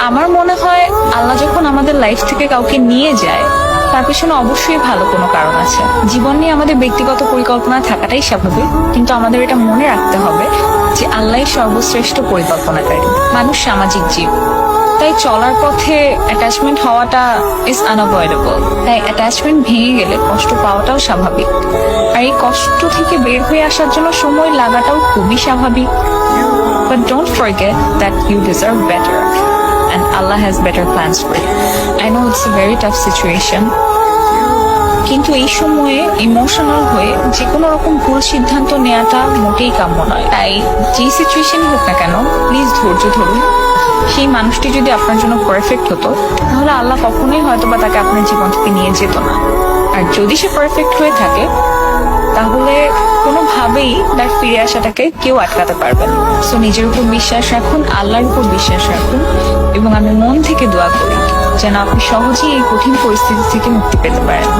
আমার মনে হয় আল্লাহ যখন আমাদের লাইফ থেকে কাউকে নিয়ে যায় তার পিছনে অবশ্যই ভালো কোনো কারণ আছে। জীবন নিয়ে আমাদের ব্যক্তিগত পরিকল্পনা থাকাটাই স্বাভাবিক, কিন্তু আমাদের এটা মনে রাখতে হবে যে আল্লাহই সর্বশ্রেষ্ঠ পরিকল্পনাকারী। মানুষ সামাজিক জীব, তাই চলার পথে অ্যাটাচমেন্ট হওয়াটা ইজ আনঅ্যাভয়েডেবল। তাই অ্যাটাচমেন্ট ভেঙে গেলে কষ্ট পাওয়াটাও স্বাভাবিক, আর এই কষ্ট থেকে বের হয়ে আসার জন্য সময় লাগাটাও খুবই স্বাভাবিক। But don't forget that you deserve better and Allah has better plans for you. I know it's a very tough situation, কিন্তু এই সময়ে ইমোশনাল হয়ে যে কোনো রকম ভুল সিদ্ধান্ত নেওয়াটা মোটেই কাম্য নয়। তাই যে সিচুয়েশন হোক না কেন, প্লিজ ধৈর্য ধরুন। সেই মানুষটি যদি আপনার জন্য পারফেক্ট হতো, তাহলে আল্লাহ কখনোই হয়তো বা তাকে আপনার জীবন থেকে নিয়ে যেত না। আর যদি সে পারফেক্ট হয়ে থাকে, তাহলে কোনোভাবেই তার ফিরে আসাটাকে কেউ আটকাতে পারবে না। সো নিজের উপর বিশ্বাস রাখুন, আল্লাহর উপর বিশ্বাস রাখুন, এবং আমি মন থেকে দোয়া করি যেন আপনি সহজেই এই কঠিন পরিস্থিতি থেকে মুক্তি পেতে পারেন।